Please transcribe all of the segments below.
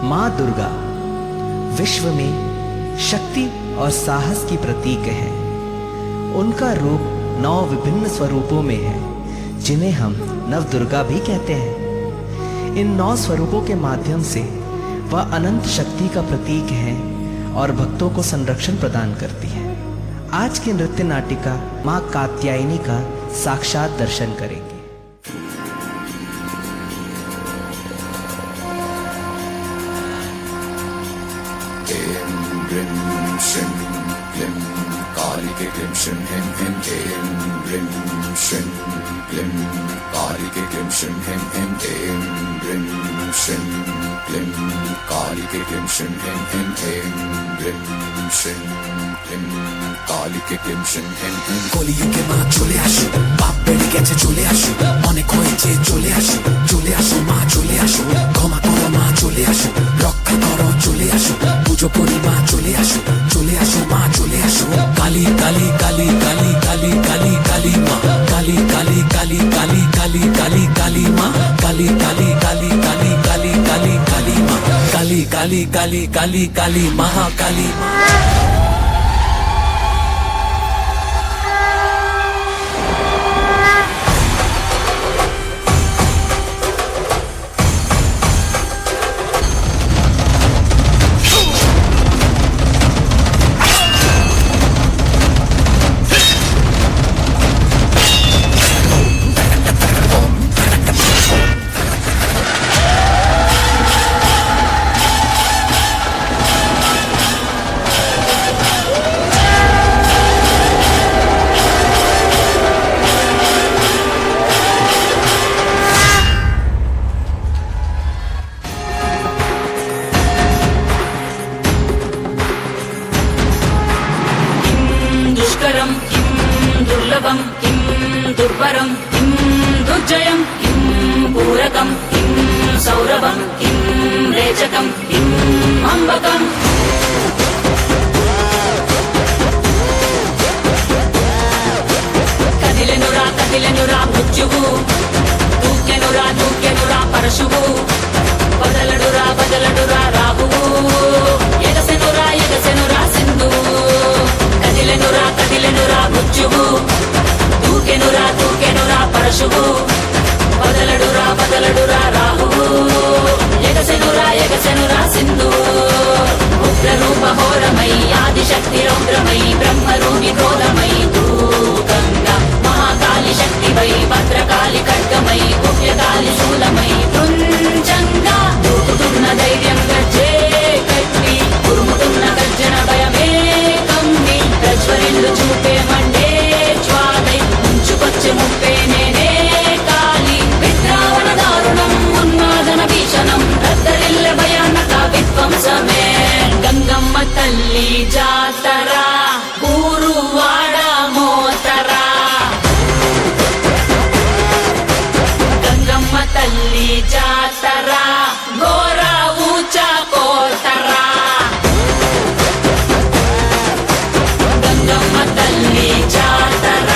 माँ दुर्गा विश्व में शक्ति और साहस की प्रतीक है। उनका रूप 9 विभिन्न स्वरूपों में है, जिन्हें हम नवदुर्गा भी कहते हैं। इन 9 स्वरूपों के माध्यम से वह अनंत शक्ति का प्रतीक है और भक्तों को संरक्षण प्रदान करती है। आज की नृत्य नाटिका माँ कात्यायनी का साक्षात दर्शन करेंगे। कालिके क्लीं श्रीं ह्रीं ह्रीं ऐं ह्रीं श्रीं क्लीं कालिके क्लीं श्रीं ह्रीं ह्रीं ऐं ह्रीं श्रीं क्लीं कालिके क्लीं श्रीं ह्रीं ह्रीं ऐं ह्रीं श्रीं क्लीं कालिके क्लीं श्रीं ह्रीं ह्रीं। কলিযুগে মা চলে আসো, পাপ বেড়ে গেছে চলে আসো, অনেক হয়েছে চলে আসো, চলে আসো মা চলে আসো, ক্ষমা করো মা চলে আসো, রক্ষা করো চলে আসো, পুজো করি মা চলে আসো, চলে আসো মা চলে আসো। কালী কালী কালী কালী কালী কালী কালী মা, কালী কালী কালী কালী কালী কালী কালী মা, কালী কালী কালী কালী কালী কালী কালী মা, কালী কালী কালী কালী কালী মহাকালী মা। दुर्लभं किं दुर्वरं किं दुर्जयं किं पूरकं किं सौरभं किं रेचकं किं अम्बकम्। कदिलेनुरा मृत्युः, दूक्यनुरा परशुः, बदलडुरा राहुः, एगसेनुरा सिन्धुः। कदिलेनुरा मृत्युः, दूक्यनुरा परशुः, बदलडुरा राहुः, एगसेनुरा सिन्धुः। उग्ररूप होरमयी आदिशक्ति रौद्रमयी ब्रह्मरूपि क्रोधमयी गंगा महाकाली शक्ति वै भद्रकाली खड्गमयी गुह्यकाली शूलमयी भुञ्जंगा। दूतुतुन्न धैर्यं गज्जे कट्टी उरुमुतुन्न गर्जन भयमे कम्मी प्रज्वलिल्लु చూపే మండే జ్వాలై ముంచుకొచ్చే ముప్పే నేనే కాళీ విద్రావణ దారుణం ఉన్మాదన భీషణం రద్దరిల్లె భయానక విధ్వంసమే గంగమ్మ తల్లి జాతర ఊరువాడ మోతర గంగమ్మ తల్లి జాతర ఘోర ఊచ కోతర గంగమ్మ తల్లి జాతర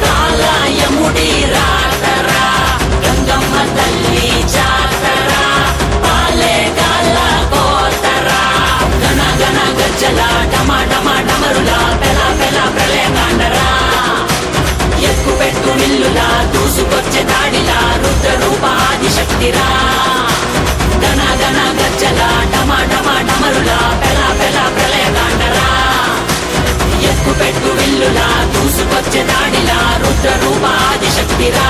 కాలయముడి రాతర గంగమ్మ తల్లి జాతర పాలేగాల కోతర గణ గణ గజ్జల డమ డమ డమరుల పెల పెల ప్రళయకాండరా ఎక్కు పెట్టు నిల్లులా దూసుకొచ్చే దాడిలా రుద్ర రూప ఆదిశక్తిరా గణ గణ గజ్జల డమ డమ డమరుల పెల పెల ప్రళయకాండరా ఎక్కు పెట్టు విల్లులా దూసుకొచ్చే దాడిలా రుద్ర రూప ఆదిశక్తిరా।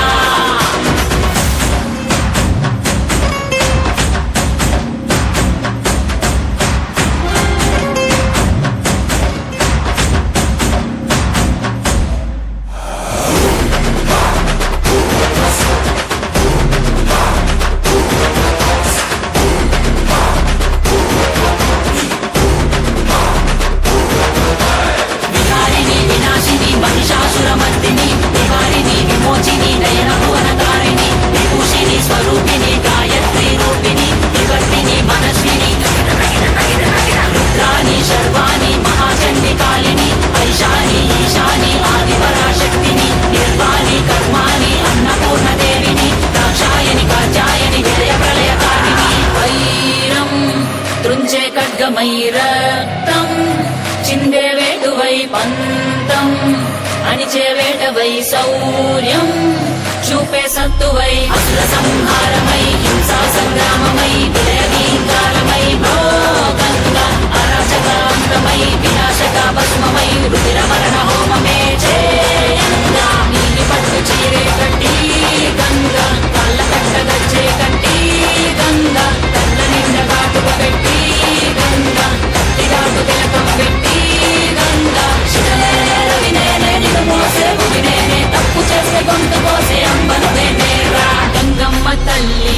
महिषासुरमर्दिनी निवारिणी विमोचिनी नयन సంహారమై రక్తం చిందే వేటువై పంతం అణిచే వేటవై శౌర్యం చూపే సత్తువై అసుర సంహారమై హింసా సంగ్రామమై విలయీకారమై భోగంగా అరాచకాంతమై వినాశక భస్మమై రుధిర మరణ హోమమే చేయంగా నీలి పట్టు చీరే కట్టి గంగా కాళ్ళ కట్ట గచ్చే కట్టి గంగా కళ్ళ నిండ కాటుక పెట్టి గంగా కట్టిగాటు తిలకం పెట్టి గంగా శివనేనే రవినేనే నిన్ను మోసే భూమినేనే తప్పు చేస్తే గొంతు కోసే అమ్మను నేనేరా గంగమ్మ తల్లి